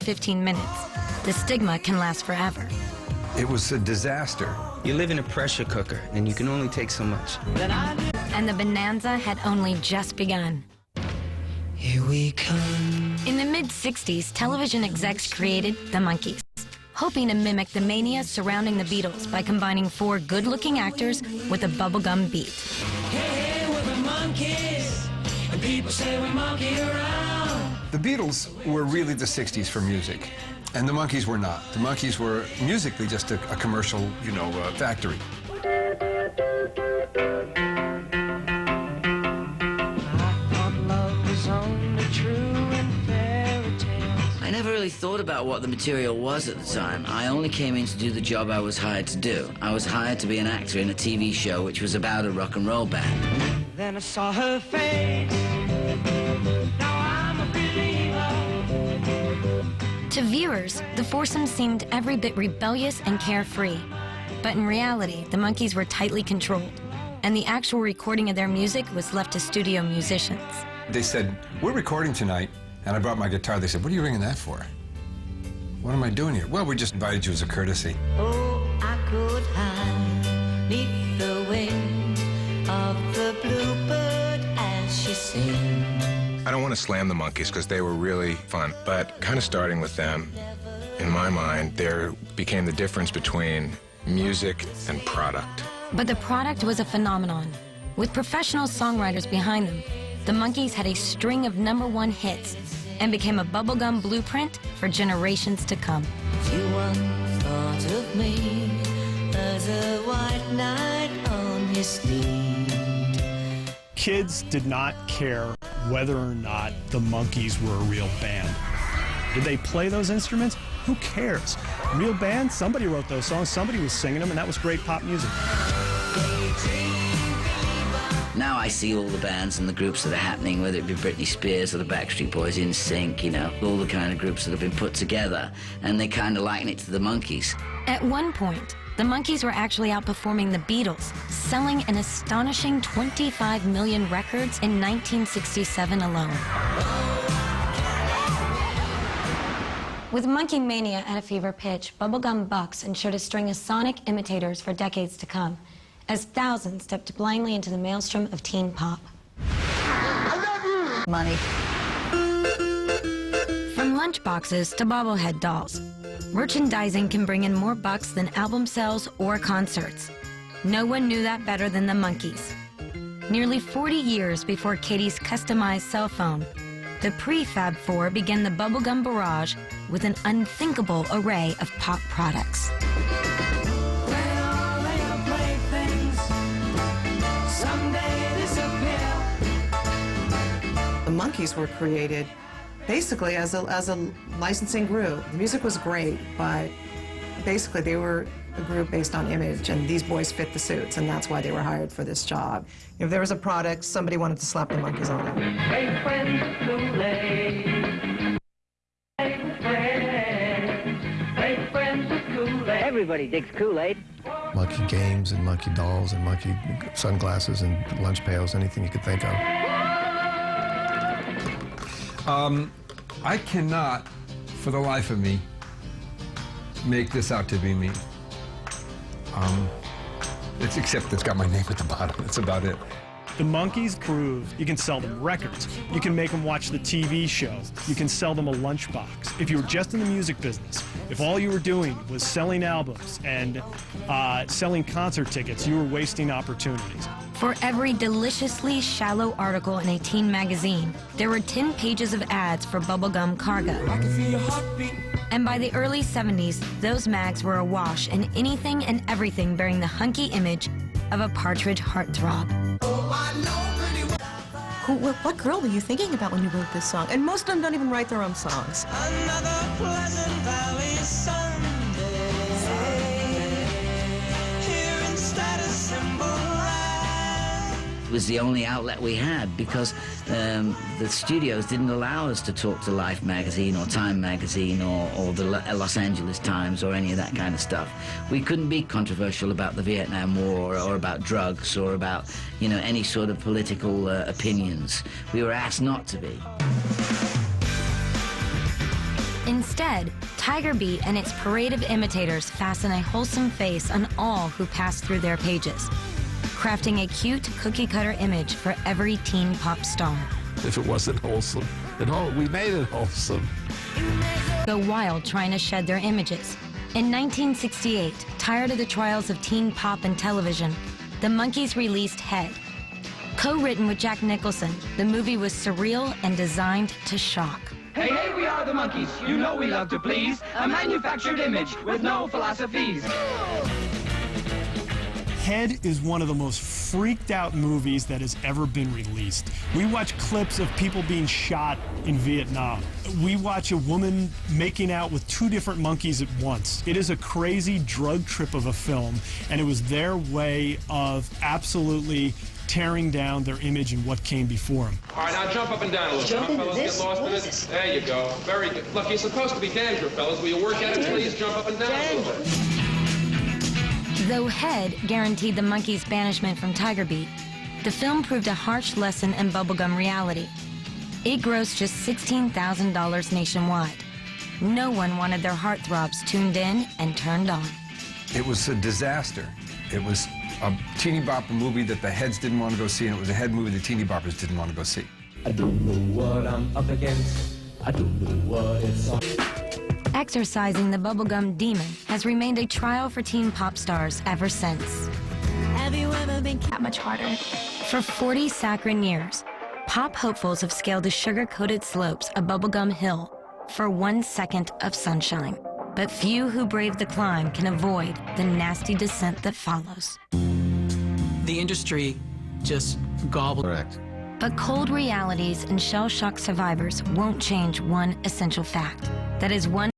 15 minutes. The stigma can last forever. It was a disaster. You live in a pressure cooker, and you can only take so much. And the bonanza had only just begun. Here we come. In the mid-60s, television execs created the Monkees, hoping to mimic the mania surrounding the Beatles by combining 4 good-looking actors with a bubblegum beat. Hey, we're the Monkees, and people say we monkey around. The Beatles were really the 60s for music, and the Monkees were not. The Monkees were musically just a commercial, factory. I never really thought about what the material was at the time. I only came in to do the job I was hired to do. I was hired to be an actor in a TV show which was about a rock and roll band. Then I saw her face. Now I'm a believer. To viewers, the foursome seemed every bit rebellious and carefree. But in reality, the Monkees were tightly controlled, and the actual recording of their music was left to studio musicians. They said, "We're recording tonight," and I brought my guitar. They said, "What are you ringing that for?" "What am I doing here?" "Well, we just invited you as a courtesy." Oh, I could hide neath the wing of the bluebird as she sings. I don't want to slam the Monkees because they were really fun, but kind of starting with them, in my mind, there became the difference between music and product. But the product was a phenomenon. With professional songwriters behind them, the Monkees had a string of #1 hits and became a bubblegum blueprint for generations to come. You once thought of me as a white knight on his steed. Kids did not care whether or not the Monkees were a real band. Did they play those instruments? Who cares? Real band, somebody wrote those songs, somebody was singing them, and that was great pop music. Now I see all the bands and the groups that are happening, whether it be Britney Spears or the Backstreet Boys, In Sync, all the kind of groups that have been put together, and they kind of liken it to the Monkees. At one point, the Monkees were actually outperforming the Beatles, selling an astonishing 25 million records in 1967 alone. With Monkey Mania at a fever pitch, Bubblegum bucks and showed a string of sonic imitators for decades to come, as thousands stepped blindly into the maelstrom of teen pop. Money. From lunchboxes to bobblehead dolls, merchandising can bring in more bucks than album sales or concerts. No one knew that better than the Monkees. Nearly 40 years before Katie's customized cell phone, the pre-Fab Four began the bubblegum barrage with an unthinkable array of pop products. The Monkees were created basically as a licensing group. The music was great, but basically they were a group based on image, and these boys fit the suits, and that's why they were hired for this job. If there was a product, somebody wanted to slap the Monkees on it. Great friends of Kool-Aid. Great friends of Kool-Aid. Everybody digs Kool-Aid. Monkey games and monkey dolls and monkey sunglasses and lunch pails, anything you could think of. I cannot, for the life of me, make this out to be me. Except it's got my name at the bottom. That's about it. The Monkees prove you can sell them records. You can make them watch the TV show. You can sell them a lunchbox. If you were just in the music business, if all you were doing was selling albums and selling concert tickets, you were wasting opportunities. For every deliciously shallow article in a teen magazine, there were 10 pages of ads for bubblegum cargo. I can feel your heartbeat. And by the early 70s, those mags were awash in anything and everything bearing the hunky image of a Partridge heartthrob. What girl were you thinking about when you wrote this song? And most of them don't even write their own songs. Another Pleasant Valley Sunday. Here in status symbol. It was the only outlet we had because the studios didn't allow us to talk to Life magazine or Time magazine or the Los Angeles Times or any of that kind of stuff. We couldn't be controversial about the Vietnam War or about drugs or about, any sort of political opinions. We were asked not to be. Instead, Instead, Tiger Beat and its parade of imitators fasten a wholesome face on all who pass through their pages, crafting a cute cookie-cutter image for every teen pop star. If it wasn't wholesome, we made it wholesome. Go wild trying to shed their images. In 1968, tired of the trials of teen pop and television, the Monkees released Head. Co-written with Jack Nicholson, the movie was surreal and designed to shock. Hey, hey, we are the Monkees. You know we love to please. A manufactured image with no philosophies. Head is one of the most freaked out movies that has ever been released. We watch clips of people being shot in Vietnam. We watch a woman making out with 2 different monkeys at once. It is a crazy drug trip of a film, and it was their way of absolutely tearing down their image and what came before them. All right, now jump up and down a little. Jump into fellas, this? get lost What in is it. this? There you go. Very good. Look, you're supposed to be danger, fellas. Will you work at it, please? Jump up and down a little bit. Though Head guaranteed the Monkees' banishment from Tiger Beat, the film proved a harsh lesson in bubblegum reality. It grossed just $16,000 nationwide. No one wanted their heartthrobs tuned in and turned on. It was a disaster. It was a teeny bopper movie that the Heads didn't want to go see, and it was a Head movie the teeny boppers didn't want to go see. I don't know what I'm up against. I don't know what it's all. Exorcising the bubblegum demon has remained a trial for teen pop stars ever since. Have you ever been that much harder? For 40 saccharine years, pop hopefuls have scaled the sugar-coated slopes of Bubblegum Hill for 1 second of sunshine. But few who brave the climb can avoid the nasty descent that follows. The industry just gobbled. Correct. But cold realities and shell-shock survivors won't change one essential fact. That is one